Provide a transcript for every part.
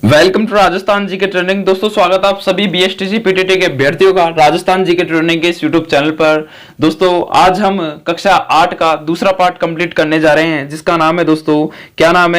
Welcome to Rajasthan जी के training. दोस्तों स्वागत है आप सभी बीएसटीसी पीटीटी के अभ्यर्थियों का राजस्थान जी के ट्रेनिंग के इस यूट्यूब चैनल पर। दोस्तों आज हम कक्षा 8 का दूसरा पार्ट कंप्लीट करने जा रहे हैं जिसका नाम है दोस्तों, क्या नाम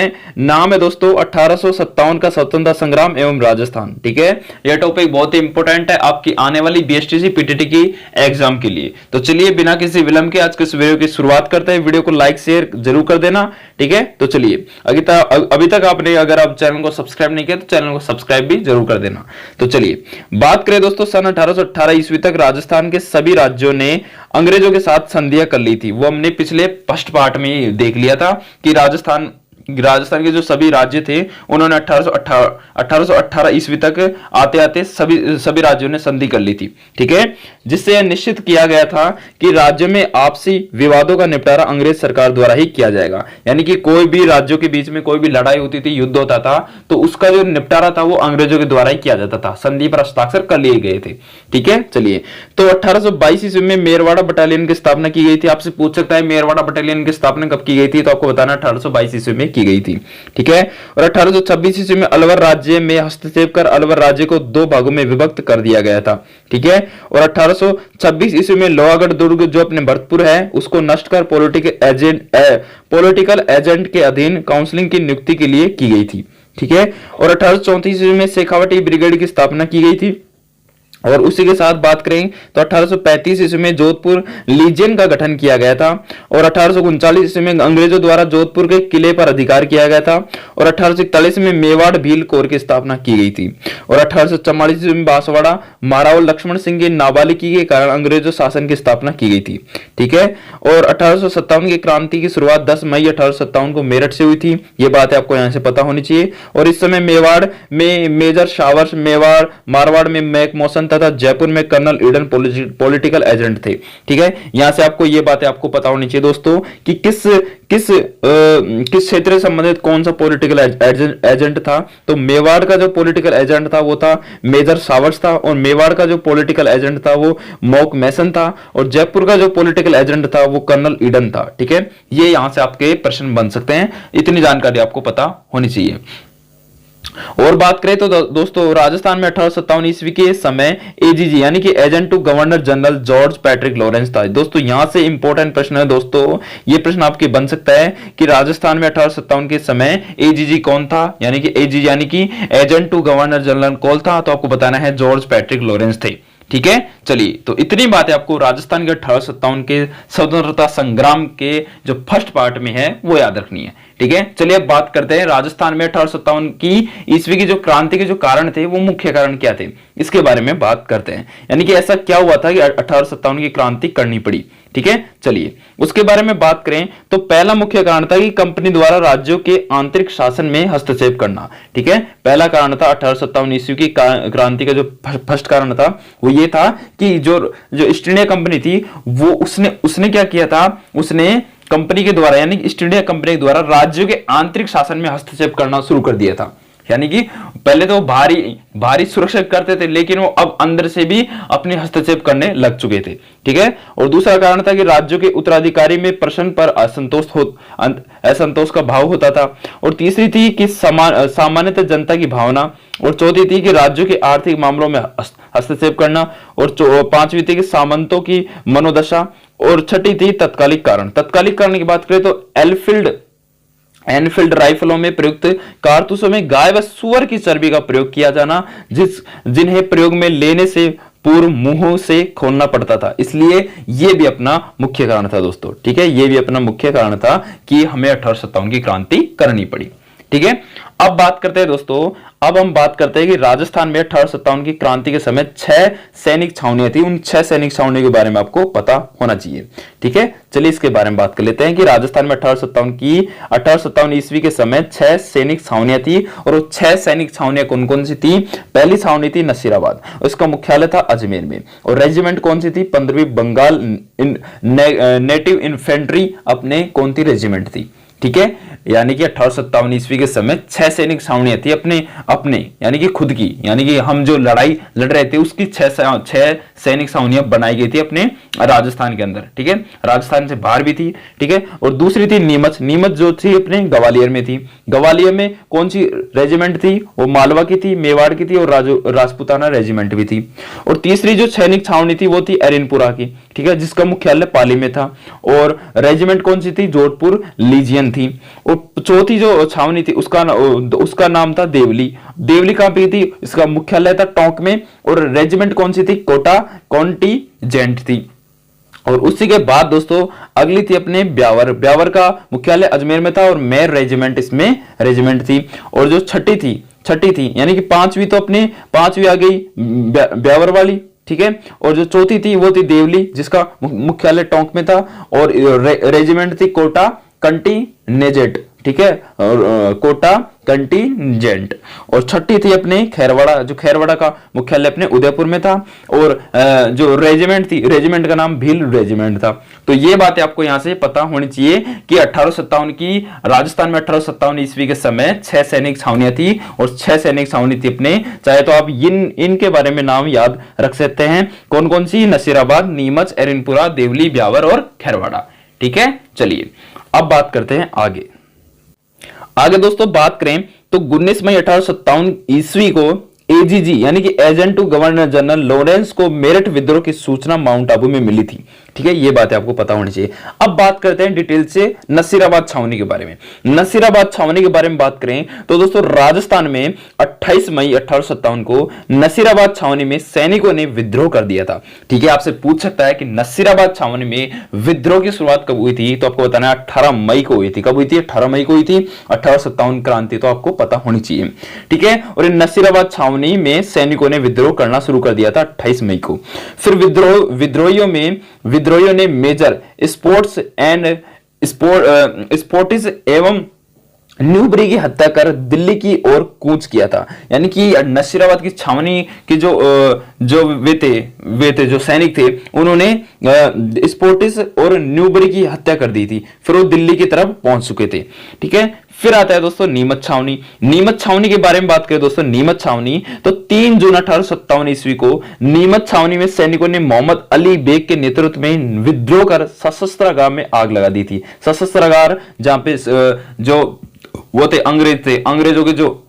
है दोस्तों 1857 का स्वतंत्रता संग्राम एवं राजस्थान। ठीक है, यह टॉपिक बहुत ही इंपॉर्टेंट है आपकी आने वाली बीएसटीसी पीटीटी की एग्जाम के लिए। तो चलिए बिना किसी विलंब के आज के इस वीडियो की शुरुआत करते हैं। वीडियो को लाइक शेयर जरूर कर देना। ठीक है, तो चलिए अभी तक आपने अगर आप चैनल को सब्सक्राइब नहीं किया तो चैनल को सब्सक्राइब भी जरूर कर देना। तो चलिए बात करें दोस्तों, सन 1818 ईस्वी तक राजस्थान के सभी राज्यों ने अंग्रेजों के साथ संधियां कर ली थी। वो हमने पिछले फर्स्ट पार्ट में ही देख लिया था कि राजस्थान के जो सभी राज्य थे उन्होंने 1818 ईस्वी तक आते आते सभी राज्यों ने संधि कर ली थी। ठीक है, जिससे यह निश्चित किया गया था कि राज्य में आपसी विवादों का निपटारा अंग्रेज सरकार द्वारा ही किया जाएगा। यानी कि कोई भी राज्यों के बीच में कोई भी लड़ाई होती थी, युद्ध होता था, तो उसका जो निपटारा था वो अंग्रेजों के द्वारा ही किया जाता था। संधि पर हस्ताक्षर कर लिए गए थे। ठीक है, चलिए तो 1822 ईस्वी में मेरवाड़ा बटालियन की स्थापना की गई थी। आपसे पूछ सकता है मेरवाड़ा बटालियन की स्थापना कब की गई थी, तो आपको बताना 1822 ईस्वी में की गई थी। ठीक है, और 1826 ईस्वी में अलवर राज्य में हस्तक्षेप कर अलवर राज्य को दो भागों में विभक्त कर दिया गया था। ठीक है, और 1826 ईस्वी में लोहागढ़ दुर्ग जो अपने भरतपुर है उसको नष्ट कर पॉलिटिकल एजेंट के अधीन काउंसिलिंग की नियुक्ति के लिए की गई थी। ठीक है, और 1834 ईस्वी में शेखावटी ब्रिगेड की स्थापना की गई थी। और उसी के साथ बात करें तो 1835 ईस्वी में जोधपुर लीजियन का गठन किया गया था। और 1839 ईस्वी में अंग्रेजों द्वारा जोधपुर के किले पर अधिकार किया गया था। और 1841 में मेवाड़ भील कोर की स्थापना की गई थी। और 1844 ईस्वी में बांसवाड़ा मारावल लक्ष्मण सिंह की नाबालिगी के कारण अंग्रेजों शासन की स्थापना की गई थी। ठीक है, और 1857 की क्रांति की शुरुआत 10 मई 1857 को मेरठ से हुई थी। ये बात आपको यहां से पता होनी चाहिए। और इस समय मेवाड़ में मेजर शावर्स, मारवाड़ में मैक मौसन तथा जयपुर में कर्नल ईडन पॉलिटिकल एजेंट थे। ठीक है, यहां से आपको ये बातें आपको पता होनी चाहिए दोस्तों कि किस क्षेत्र से संबंधित कौन सा पॉलिटिकल एजेंट था। तो मेवाड़ का जो पॉलिटिकल एजेंट था वो था मेजर सावर्स था, और मेवाड़ का जो पॉलिटिकल एजेंट था वो मॉक मैसन था, और जयपुर का जो पॉलिटिकल एजेंट था वो कर्नल ईडन था। ठीक है, ये यहां से आपके प्रश्न बन सकते हैं, इतनी जानकारी आपको पता होनी चाहिए। और बात करें तो दोस्तों राजस्थान में 1857 ईस्वी के समय एजीजी यानी कि agent to governor general George Patrick Lawrence था। दोस्तों यहां से इंपॉर्टेंट प्रश्न है दोस्तों, ये प्रश्न आपके बन सकता है कि राजस्थान में 1857 के समय एजीजी कौन था, यानी कि एजीजी यानी कि एजेंट टू गवर्नर जनरल कौन था, तो आपको बताना है जॉर्ज पैट्रिक लॉरेंस थे। ठीक है, चलिए तो इतनी बातें आपको राजस्थान के 1857 के स्वतंत्रता संग्राम के जो फर्स्ट पार्ट में है वो याद रखनी है। ठीक है, चलिए अब बात करते हैं राजस्थान में 1857 की ईस्वी की जो क्रांति के जो कारण थे वो मुख्य कारण क्या थे, इसके बारे में बात करते हैं। यानी कि ऐसा क्या हुआ था कि 1857 की क्रांति करनी पड़ी। ठीक है, चलिए उसके बारे में बात करें तो पहला मुख्य कारण था कि कंपनी द्वारा राज्यों के आंतरिक शासन में हस्तक्षेप करना। ठीक है, पहला कारण था 1857 ईस्वी की क्रांति का जो फर्स्ट कारण था वो ये था कि जो ईस्ट इंडिया कंपनी थी वो उसने क्या किया था, उसने कंपनी के द्वारा यानी ईस्ट इंडिया कंपनी के द्वारा राज्यों के आंतरिक शासन में हस्तक्षेप करना शुरू कर दिया था। यानी कि पहले तो भारी सुरक्षा करते थे, लेकिन वो अब अंदर से भी अपने हस्तक्षेप करने लग चुके थे। ठीक है, और दूसरा कारण था कि राज्यों के उत्तराधिकारी में प्रश्न पर असंतोष का भाव होता था। और तीसरी थी कि सामान्यतः जनता की भावना। और चौथी थी कि राज्यों के आर्थिक मामलों में हस्तक्षेप करना। और पांचवी थी कि सामंतों की मनोदशा। और छठी थी तत्कालिक कारण। तत्कालिक कारण की बात करें तो एनफील्ड राइफलों में प्रयुक्त कारतूसों में गाय व सुअर की चर्बी का प्रयोग किया जाना, जिन्हें प्रयोग में लेने से पूर्व मुंह से खोलना पड़ता था। इसलिए यह भी अपना मुख्य कारण था दोस्तों। ठीक है, यह भी अपना मुख्य कारण था कि हमें 1857 की क्रांति करनी पड़ी। ठीक है, अब बात करते हैं दोस्तों, अब हम बात करते हैं कि राजस्थान में 1857 की क्रांति के समय 6 सैनिक छावनियां थी। उन 6 सैनिक छावनियों के बारे में आपको पता होना चाहिए। ठीक है, चलिए इसके बारे में बात कर लेते हैं कि राजस्थान में 1857 ईस्वी के समय 6 सैनिक छावनियां थी। और वो 6 सैनिक छावनियां कौन कौन सी थी? पहली छावनी थी नसीराबाद, उसका मुख्यालय था अजमेर में। और रेजिमेंट कौन सी थी? 15वीं बंगाल नेटिव इन्फेंट्री अपने कौन सी रेजिमेंट थी। ठीक है, यानी कि 1857 ईस्वी के समय 6 सैनिक छावनियां थी अपने अपने यानी कि खुद की, यानी कि हम जो लड़ाई लड़ रहे थे उसकी 6 सैनिक छावनियां बनाई गई थी अपने राजस्थान के अंदर, ठीक है, राजस्थान से बाहर भी थी, ठीक है। और दूसरी थी नीमच, नीमच जो थी अपने ग्वालियर में थी। ग्वालियर में कौन सी रेजिमेंट थी, वो मालवा की थी, मेवाड़ की थी और राजपूताना रेजिमेंट भी थी। और तीसरी जो सैनिक छावनी थी वो थी एरिनपुरा की, ठीक है, जिसका मुख्यालय पाली में था। और रेजिमेंट कौन सी थी, जोधपुर लीजियन थी। और चौथी जो छावनी थी उसका नाम था देवली। देवली कहां पे थी, इसका मुख्यालय था टोंक में। और रेजिमेंट कौन सी थी, कोटा कॉन्टीजेंट थी। और उसी के बाद दोस्तों अगली थी अपने ब्यावर। ब्यावर का मुख्यालय अजमेर में था और मेर रेजिमेंट इसमें रेजिमेंट थी। और जो छठी थी यानी कि पांचवी तो अपने पांचवी आ गई ब्यावर वाली, ठीक है। और जो चौथी थी वो थी देवली, जिसका मुख्यालय टोंक में था। और रेजिमेंट थी कोटा कंटीजेंट, ठीक है, और कोटा कंटीजेंट। और छठी थी अपने खैरवाड़ा, जो खैरवाड़ा का मुख्यालय अपने उदयपुर में था। और जो रेजिमेंट थी, रेजिमेंट का नाम भील रेजिमेंट था। तो ये बातें आपको यहां से पता होनी चाहिए कि 1857 की राजस्थान में 1857 ईस्वी के समय 6 सैनिक छावनियां थी और 6 सैनिक छावनी थी अपने। चाहे तो आप इनके बारे में नाम याद रख सकते हैं, कौन कौन सी, नसीराबाद, नीमच, एरिनपुरा, देवली, ब्यावर और खैरवाड़ा, ठीक है। चलिए अब बात करते हैं आगे दोस्तों बात करें तो 19 मई 1857 ईस्वी को एजीजी यानी कि agent to governor general Lawrence को मेरठ विद्रोह की सूचना माउंट आबू में मिली थी, ठीक है, ये बातें आपको पता होनी चाहिए। अब बात करते हैं डिटेल से नसीराबाद छावनी के बारे में। नसीराबाद छावनी के बारे में बात करें तो दोस्तों राजस्थान में 28 मई 1857 को नसीराबाद छावनी में सैनिकों ने विद्रोह कर दिया था, ठीक है। आपसे पूछ सकता है कि नसीराबाद छावनी में विद्रोह की शुरुआत कब हुई थी, तो आपको बताना है 18 मई को हुई थी। कब हुई थी, 18 मई को हुई थी। 1857 क्रांति तो आपको पता होनी चाहिए, ठीक है। और नसीराबाद छावनी में सैनिकों ने विद्रोह करना शुरू कर दिया था 28 मई को। फिर विद्रोहियों ने मेजर स्पोर्टिस एवं न्यूबरी की हत्या कर दिल्ली की ओर कूच किया था। यानी कि नसीराबाद की छावनी के वे थे जो सैनिक थे, उन्होंने स्पोर्टिस और न्यूबरी की हत्या कर दी थी। फिर वो दिल्ली की तरफ पहुंच चुके थे, ठीक है। फिर आता है दोस्तों नीमच छावनी। नीमच छावनी के बारे में बात करें दोस्तों, नीमच छावनी तो 3 जून 1857 ईस्वी को नीमच छावनी में सैनिकों ने मोहम्मद अली बेग के नेतृत्व में विद्रोह कर सशस्त्रागार में आग लगा दी थी। सशस्त्रागार जहां पे जो वो थे अंग्रेजों के जो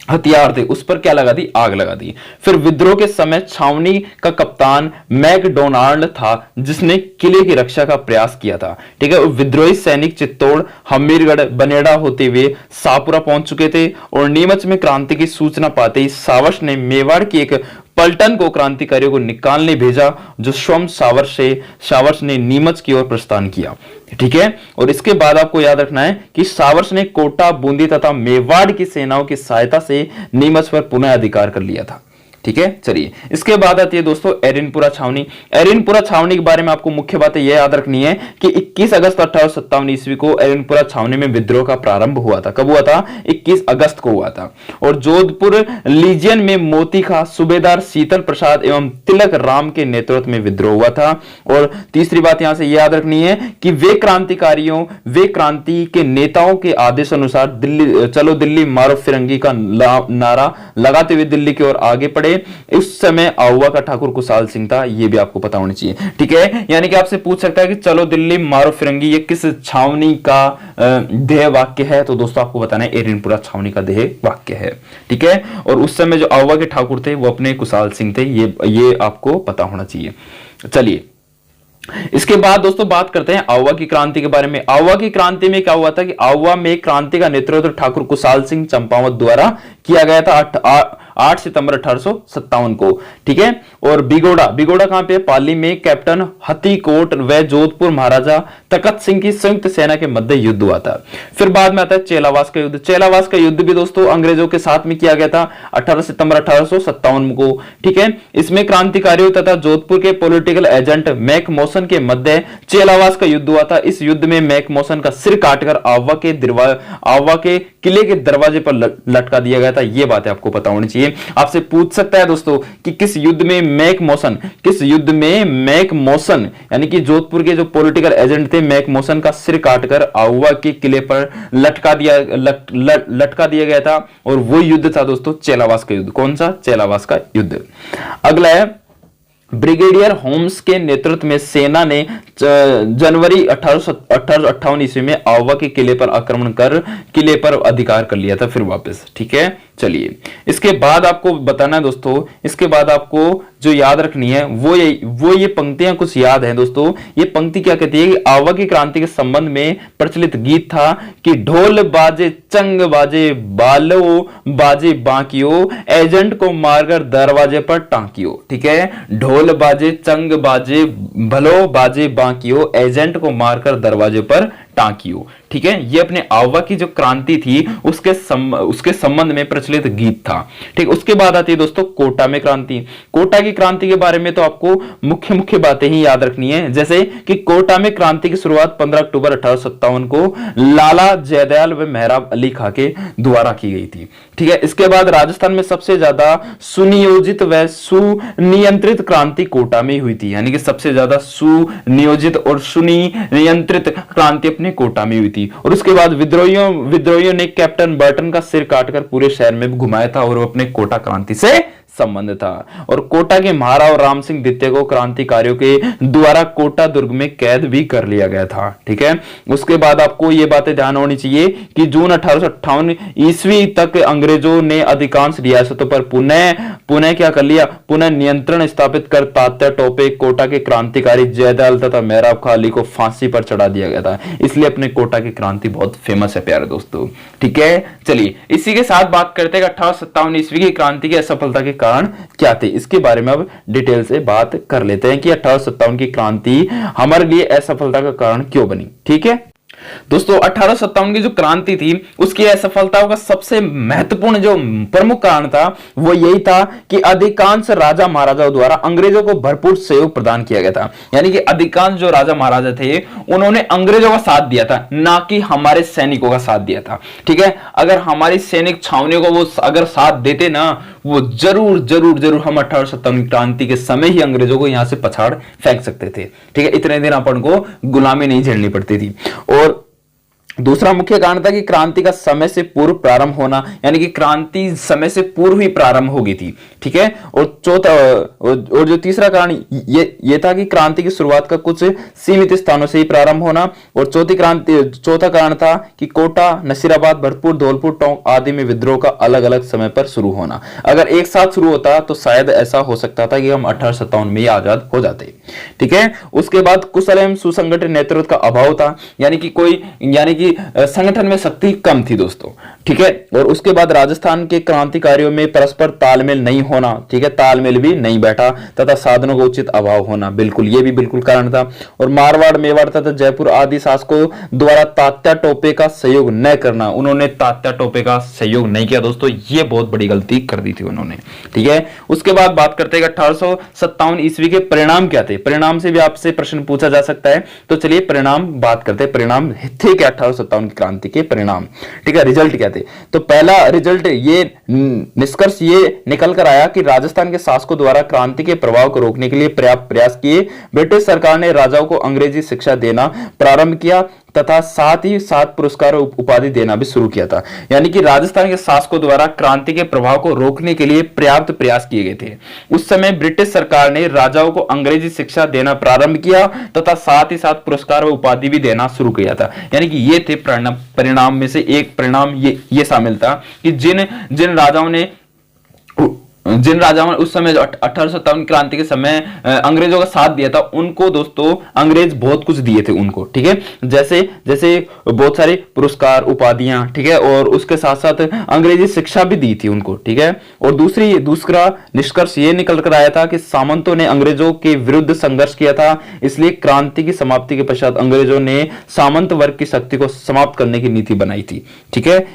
हथियार थे उस पर क्या लगा दी, आग लगा दी। फिर विद्रोह के समय छावनी का कप्तान मैकडोनाल्ड था, जिसने किले की रक्षा का प्रयास किया था, ठीक है। विद्रोही सैनिक चित्तौड़, हमीरगढ़, बनेड़ा होते हुए शाहपुरा पहुंच चुके थे। और नीमच में क्रांति की सूचना पाते ही सावश ने मेवाड़ की एक पलटन को क्रांतिकारियों को निकालने भेजा, जो स्वयं सावर्स ने नीमच की ओर प्रस्थान किया, ठीक है। और इसके बाद आपको याद रखना है कि सावर्स ने कोटा, बूंदी तथा मेवाड़ की सेनाओं की सहायता से नीमच पर पुनः अधिकार कर लिया था, ठीक है। चलिए इसके बाद आती है दोस्तों एरिनपुरा छावनी। एरिनपुरा छावनी के बारे में आपको मुख्य बातें यह याद रखनी है कि 21 अगस्त 1857 ईस्वी को एरिनपुरा छावनी में विद्रोह का प्रारंभ हुआ था। कब हुआ था, 21 अगस्त को हुआ था। और जोधपुर लीजियन में मोती खां, सूबेदार शीतल प्रसाद एवं तिलक राम के नेतृत्व में विद्रोह हुआ था। और तीसरी बात यहां से याद रखनी है कि वे क्रांति के नेताओं के आदेश अनुसार चलो दिल्ली मारो फिरंगी का नारा लगाते हुए दिल्ली की ओर आगे पड़े। उस समय आहुआ का ठाकुर कुशाल सिंह था, यह भी आपको पता होनी चाहिए, ठीक है। यानी कि आपसे पूछ सकता है कि चलो दिल्ली मारो फिरंगी ये किस छावनी का ध्येय वाक्य है, तो दोस्तों आपको बताना है एरिनपुरा छावनी का ध्येय वाक्य है, ठीक है। और उस समय जो आहुआ के ठाकुर थे वो अपने कुशाल सिंह थे, ये आपको पता होना चाहिए। चलिए इसके बाद दोस्तों बात करते हैं आहुआ की क्रांति के बारे में। आहुआ की क्रांति में क्या हुआ था कि आहुआ में क्रांति का नेतृत्व ठाकुर कुशाल सिंह चंपावत द्वारा किया गया था 8 सितंबर 1857 को, ठीक है। और बिगोड़ा कहां पे, पाली में कैप्टन हथीकोट व जोधपुर महाराजा तकत सिंह की संयुक्त सेना के मध्य युद्ध हुआ था। फिर बाद में आता है चेलावास का युद्ध। चेलावास का युद्ध भी दोस्तों अंग्रेजों के साथ में किया गया था 18 सितंबर 1857 को, ठीक है। इसमें क्रांतिकारियों तथा जोधपुर के पॉलिटिकल एजेंट मैक मौसन के मध्य चेलावास का युद्ध हुआ था। इस युद्ध में मैक मौसन का सिर काटकर आहुआ के किले के दरवाजे पर लटका दिया गया था। यह बातें आपको पता होनी चाहिए। चलिए आपसे पूछ सकता है दोस्तों कि किस युद्ध में मैक मौसन यानी कि जोधपुर के जो पॉलिटिकल एजेंट थे मैक मौसन का सिर काटकर आउवा के किले पर लटका दिया गया था, और वो युद्ध था दोस्तों चेलावास का युद्ध। कौन सा? चेलावास का युद्ध। अगला है ब्रिगेडियर होम्स के नेतृत्व में सेना ने जनवरी 1858 ईस्वी में आउवा के किले पर आक्रमण कर किले पर अधिकार कर लिया था फिर वापस। ठीक है, चलिए इसके बाद आपको बताना है दोस्तों, इसके बाद आपको जो याद रखनी है वो ये पंक्तियां कुछ याद हैं दोस्तों। ये पंक्ति क्या कहती है कि आवा की क्रांति के संबंध में प्रचलित गीत था कि ढोल बाजे चंग बाजे बालो बाजे बांकियो एजेंट को मारकर दरवाजे पर टांकियो। ठीक है, ढोल बाजे चंग बाजे भलो बाजे बांकियो एजेंट को मारकर दरवाजे पर टांकियो। ठीक है, ये अपने आवा की जो क्रांति थी उसके संबंध में प्रचलित गीत था। ठीक, उसके बाद आती है दोस्तों कोटा में क्रांति। कोटा की क्रांति के बारे में तो आपको मुख्य बातें ही याद रखनी है, जैसे कि कोटा में क्रांति की शुरुआत 15 अक्टूबर 1857 को लाला जयदयाल व मेहराब अली खां के द्वारा की गई थी। ठीक है, इसके बाद राजस्थान में सबसे ज्यादा सुनियोजित व सुनियंत्रित क्रांति कोटा में हुई थी, यानी कि सबसे ज्यादा सुनियोजित और सुनियंत्रित क्रांति अपने कोटा में हुई थी। और उसके बाद विद्रोहियों ने कैप्टन बर्टन का सिर काटकर पूरे शहर में घुमाया था, और वो अपने कोटा क्रांति से संबंध था। और कोटा के महाराव राम सिंह द्वितीय को क्रांतिकारियों के द्वारा कोटा दुर्ग में कैद भी कर लिया गया था। ठीक है, उसके बाद आपको ये बातें ध्यान होनी चाहिए कि जून 1858 ईस्वी तक अंग्रेजों ने अधिकांश रियासतों पर पुनः क्या कर लिया, पुनः नियंत्रण स्थापित कर तात्या टोपे कोटा के क्रांतिकारी जयदयाल तथा मेहराब खां अली को फांसी पर चढ़ा दिया गया था। इसलिए अपने कोटा की क्रांति बहुत फेमस है प्यारे दोस्तों। ठीक है, चलिए इसी के साथ बात करते हैं 1857 ईस्वी की क्रांति की असफलता के कारण क्या थे, इसके बारे में अब डिटेल से बात कर लेते हैं कि 1857 की क्रांति हमारे लिए असफलता का कारण क्यों बनी। ठीक है दोस्तों, 1857 की जो क्रांति थी उसकी असफलताओं का सबसे महत्वपूर्ण जो प्रमुख कारण था वो यही था कि अधिकांश राजा महाराजाओं द्वारा अंग्रेजों को भरपूर सहयोग प्रदान किया गया था। यानी कि अधिकांश जो राजा महाराजा थे उन्होंने अंग्रेजों का साथ दिया था, ना कि हमारे सैनिकों का साथ दिया था। ठीक है, अगर हमारी सैनिक छावनियों को वो अगर साथ देते ना, वो जरूर हम 1857 की क्रांति के समय ही अंग्रेजों को यहां से पछाड़ फेंक सकते थे। ठीक है, इतने दिन अपन को गुलामी नहीं झेलनी पड़ती थी। और दूसरा मुख्य कारण था कि क्रांति का समय से पूर्व प्रारंभ होना, यानी कि क्रांति समय से पूर्व ही प्रारंभ हो गई थी। ठीक है, और जो तीसरा कारण ये था कि क्रांति की शुरुआत का कुछ सीमित स्थानों से ही प्रारंभ होना। और चौथा कारण था कि कोटा, नसीराबाद, भरतपुर, धौलपुर, टोंक आदि में विद्रोह का अलग अलग समय पर शुरू होना। अगर एक साथ शुरू होता तो शायद ऐसा हो सकता था कि हम 1857 में ही आजाद हो जाते। ठीक है, उसके बाद कुशल एवं सुसंगठित नेतृत्व का अभाव था, यानी कि संगठन में शक्ति कम थी दोस्तों। ठीक है, और उसके बाद राजस्थान के क्रांतिकारियों में परस्पर तालमेल नहीं होना। ठीक है, तालमेल भी नहीं बैठा, तथा साधनों का उचित अभाव होना, बिल्कुल ये भी बिल्कुल कारण था। और मारवाड़, मेवाड़ तथा जयपुर आदि शासकों द्वारा तात्या टोपे का सहयोग न करना, उन्होंने तात्या टोपे का सहयोग नहीं किया दोस्तों, ये बहुत बड़ी गलती कर दी थी उन्होंने। ठीक है, उसके बाद बात करते हैं 1857 ईस्वी के परिणाम क्या थे। परिणाम से भी आपसे प्रश्न पूछा जा सकता है, तो चलिए परिणाम बात करते हैं। परिणाम थे क्या 1857 की क्रांति के परिणाम? ठीक है, रिजल्ट क्या थे? तो पहला रिजल्ट ये निष्कर्ष ये निकल कर आया कि राजस्थान के शासकों द्वारा क्रांति के प्रभाव को रोकने के लिए पर्याप्त प्रयास किए। ब्रिटिश सरकार ने राजाओं को अंग्रेजी शिक्षा देना प्रारंभ किया तथा साथ ही साथ पुरस्कार उपाधि देना भी शुरू किया था। यानी कि राजस्थान के शासकों द्वारा क्रांति के प्रभाव को रोकने के लिए पर्याप्त प्रयास किए गए थे। उस समय ब्रिटिश सरकार ने राजाओं को अंग्रेजी शिक्षा देना प्रारंभ किया तथा साथ ही साथ पुरस्कार व उपाधि भी देना शुरू किया था। यानी कि ये थे परिणाम में से एक परिणाम ये शामिल था कि जिन राजाओं ने उस समय 1857 क्रांति के समय अंग्रेजों का साथ दिया था, उनको दोस्तों अंग्रेज बहुत कुछ दिए थे उनको। ठीक है, जैसे बहुत सारे पुरस्कार, उपाधियां। ठीक है, और उसके साथ साथ अंग्रेजी शिक्षा भी दी थी उनको। ठीक है, और दूसरा निष्कर्ष ये निकल कर आया था कि सामंतों ने अंग्रेजों के विरुद्ध संघर्ष किया था, इसलिए क्रांति की समाप्ति के पश्चात अंग्रेजों ने सामंत वर्ग की शक्ति को समाप्त करने की नीति बनाई थी। ठीक है,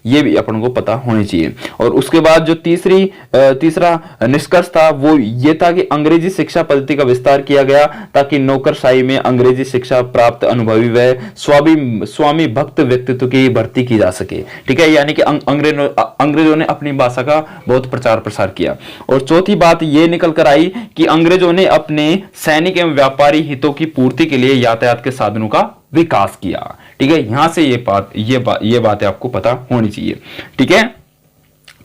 ये भी अपन को पता होनी चाहिए। और उसके बाद जो तीसरा निष्कर्ष था वो ये था कि अंग्रेजी शिक्षा पद्धति का विस्तार किया गया ताकि नौकरशाही में अंग्रेजी शिक्षा प्राप्त अनुभवी व स्वामी भक्त व्यक्तित्व की भर्ती की जा सके। ठीक है, यानी कि अंग्रेजों ने अपनी भाषा का बहुत प्रचार प्रसार किया। और चौथी बात ये निकल कर आई कि अंग्रेजों ने अपने सैनिक एवं व्यापारी हितों की पूर्ति के लिए यातायात के साधनों का विकास किया। ठीक है, यहां से ये बातें आपको पता होनी चाहिए। ठीक है,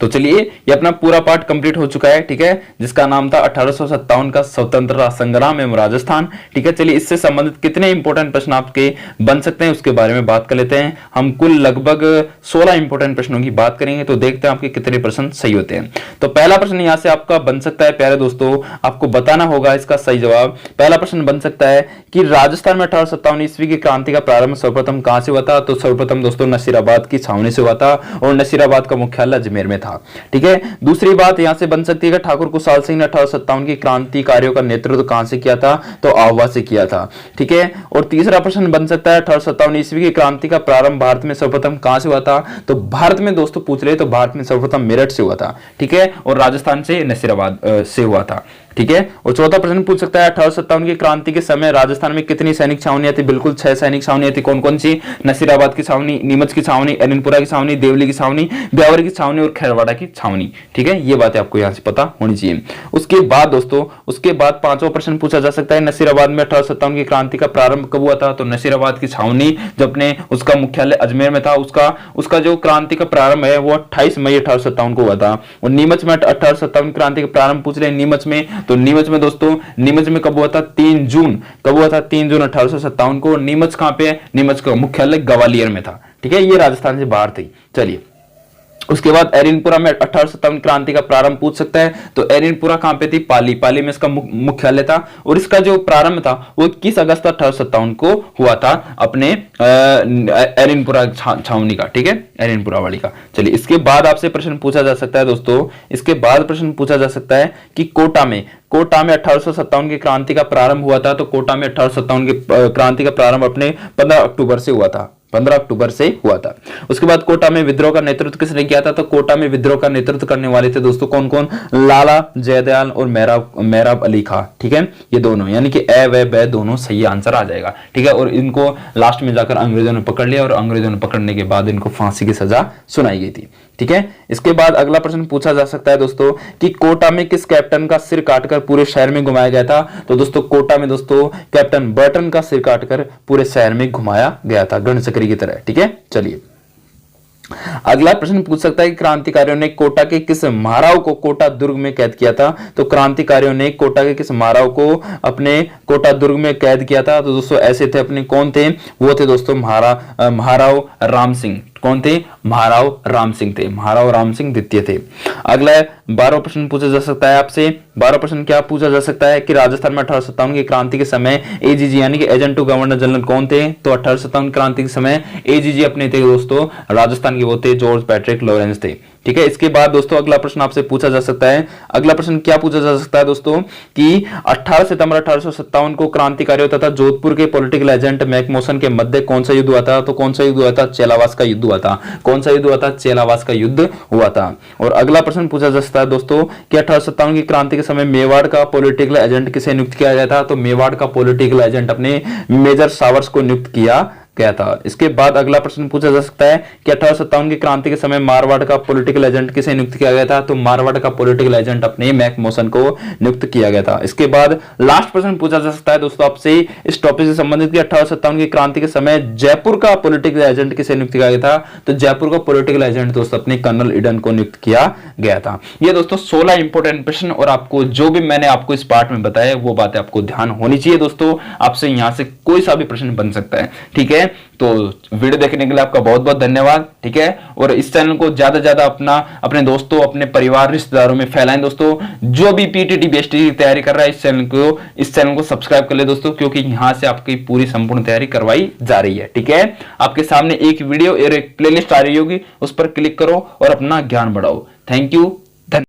तो चलिए ये अपना पूरा पार्ट कंप्लीट हो चुका है। ठीक है, जिसका नाम था 1857 का स्वतंत्रता संग्राम एवं राजस्थान। ठीक है, चलिए इससे संबंधित कितने इंपॉर्टेंट प्रश्न आपके बन सकते हैं उसके बारे में बात कर लेते हैं। हम कुल लगभग 16 इंपॉर्टेंट प्रश्नों की बात करेंगे, तो देखते हैं आपके कितने प्रश्न सही होते हैं। तो पहला प्रश्न यहां से आपका बन सकता है, प्यारे दोस्तों आपको बताना होगा इसका सही जवाब। पहला प्रश्न बन सकता है कि राजस्थान में 1857 ईस्वी की क्रांति का प्रारंभ सर्वप्रथम कहां से हुआ था? तो सर्वप्रथम दोस्तों नसीराबाद की छावनी से हुआ था और नसीराबाद का मुख्यालय अजमेर में था। ठीक है, दूसरी बात यहां से बन सकती है कि ठाकुर कुशाल सिंह ने 1857 की क्रांति कार्यों का नेतृत्व कहां से किया था? तो आह्वा से किया था। ठीक है, और तीसरा प्रश्न बन सकता है 1857 ईस्वी की क्रांति का प्रारंभ भारत में सर्वप्रथम कहां से हुआ था? तो भारत में दोस्तों पूछ रहे तो भारत में सर्वप्रथम मेरठ से हुआ था। ठीक है, और राजस्थान से नसीराबाद से हुआ था। ठीक है, और चौथा प्रश्न पूछ सकता है 1857 की क्रांति के समय राजस्थान में कितनी सैनिक छावनियां थी? बिल्कुल 6 सैनिक छावनियां थी। कौन कौन सी? नसीराबाद की छावनी, नीमच की छावनी, एरनपुरा की छावनी, देवली की छावनी, ब्यावर की छावनी और खैरवाड़ा की छावनी। ठीक है, ये बातें आपको यहां से पता होनी चाहिए। उसके बाद दोस्तों उसके बाद पांचवा प्रश्न पूछा जा सकता है नसीराबाद में 1857 की क्रांति का प्रारंभ कब हुआ था? तो नसीराबाद की छावनी जब ने उसका मुख्यालय अजमेर में था, उसका जो क्रांति का प्रारंभ है वो 28 मई 1857 को हुआ था। और नीमच में 1857 क्रांति का प्रारंभ पूछ रहे नीमच में, तो नीमच में दोस्तों नीमच में कब हुआ था? 3 जून। कब हुआ था? 3 जून 1857 को। नीमच कहां पे है? नीमच का मुख्यालय ग्वालियर में था। ठीक है, ये राजस्थान से बाहर थी। चलिए उसके बाद एरनपुरा में 1857 क्रांति का प्रारंभ पूछ सकता है, तो एरनपुरा कहां पे थी? पाली में इसका मुख्यालय था। और इसका जो प्रारंभ था वो 21 अगस्त 1857 को हुआ था अपने एरनपुरा छावनी का। ठीक है, एरनपुरा वाली का। चलिए इसके बाद आपसे प्रश्न पूछा जा सकता है दोस्तों, इसके बाद प्रश्न पूछा जा सकता है कि कोटा में 1857 की क्रांति का प्रारंभ हुआ था। तो कोटा में 1857 की क्रांति का प्रारंभ अपने 15 अक्टूबर से हुआ था। 15 अक्टूबर से हुआ था। उसके बाद कोटा में विद्रोह का नेतृत्व किसने किया था? तो कोटा में विद्रोह का नेतृत्व करने वाले थे दोस्तों कौन कौन? लाला जयदयाल और मेहराब अली खां। ठीक है, ये दोनों यानी कि ए व ब दोनों सही आंसर आ जाएगा। ठीक है, और इनको लास्ट में जाकर अंग्रेजों ने पकड़ लिया और अंग्रेजों ने पकड़ने के बाद इनको फांसी की सजा सुनाई गई थी। ठीक है, इसके बाद अगला प्रश्न पूछा जा सकता है दोस्तों कि कोटा में किस कैप्टन का सिर काटकर पूरे शहर में घुमाया गया था? तो दोस्तों कोटा में दोस्तों कैप्टन बर्टन का सिर काटकर पूरे शहर में घुमाया गया था गणचक्री की तरह। ठीक है, चलिए अगला प्रश्न पूछ सकता है कि क्रांतिकारियों ने कोटा के किस महाराव को कोटा दुर्ग में कैद किया था? तो क्रांतिकारियों ने कोटा के किस महाराव को अपने कोटा दुर्ग में कैद किया था? तो दोस्तों ऐसे थे अपने, कौन थे? वो थे दोस्तों महाराव राम सिंह। कौन थे? महाराव राम सिंह थे, महाराव राम सिंह द्वितीय थे। अगला 12वां प्रश्न पूछा जा सकता है आपसे। 12वां प्रश्न क्या पूछा जा सकता है कि राजस्थान में 1857 की क्रांति के समय एजीजी यानी कि एजेंट टू गवर्नर जनरल कौन थे? तो 1857 क्रांति के समय एजीजी अपने थे दोस्तों राजस्थान के, वो थे जॉर्ज पैट्रिक लॉरेंस थे। ठीक है, इसके बाद दोस्तों अगला प्रश्न आपसे पूछा जा सकता है। अगला प्रश्न क्या पूछा जा सकता है दोस्तों कि 18 सितंबर 1857 को क्रांतिकारियों तथा जोधपुर के पॉलिटिकल एजेंट मैकमोसन के मध्य कौन सा युद्ध हुआ था? तो कौन सा युद्ध हुआ था? चेलावास का युद्ध हुआ था। कौन सा युद्ध हुआ था? चेलावास का युद्ध हुआ था। और अगला प्रश्न पूछा जा सकता है दोस्तों कि 1857 की क्रांति के समय मेवाड़ का पॉलिटिकल एजेंट किसे नियुक्त किया गया था? तो मेवाड़ का पॉलिटिकल एजेंट अपने मेजर सावर्स को नियुक्त किया गया था। इसके बाद अगला प्रश्न पूछा जा सकता है कि 1857 की क्रांति के समय मारवाड़ का पॉलिटिकल एजेंट किसे नियुक्त किया गया था? तो मारवाड़ का पॉलिटिकल एजेंट अपने मैकमोसन को नियुक्त किया गया था। इसके बाद लास्ट प्रश्न पूछा जा सकता है दोस्तों आपसे इस टॉपिक से संबंधित कि 1857 की क्रांति के समय जयपुर का पॉलिटिकल एजेंट किसे नियुक्त किया गया था? तो जयपुर का पॉलिटिकल एजेंट दोस्तों अपने कर्नल ईडन को नियुक्त किया गया था। ये दोस्तों 16 इंपोर्टेंट प्रश्न, और आपको जो भी मैंने आपको इस पार्ट में बताया वो बातें आपको ध्यान होनी चाहिए दोस्तों। आपसे यहां से कोई सा भी प्रश्न बन सकता है। ठीक है, तो वीडियो देखने के लिए आपका बहुत बहुत धन्यवाद। ठीक है, और इस चैनल को ज्यादा से ज्यादा अपने दोस्तों, अपने परिवार, रिश्तेदारों में फैलाएं दोस्तों। जो भी पीटीटी बीएसटी की तैयारी कर रहा है इस चैनल को सब्सक्राइब कर ले दोस्तों, क्योंकि यहां से आपकी पूरी संपूर्ण तैयारी करवाई जा रही है। ठीक है, आपके सामने एक वीडियो और एक प्लेलिस्ट आ रही होगी, उस पर क्लिक करो और अपना ज्ञान बढ़ाओ। Thank you.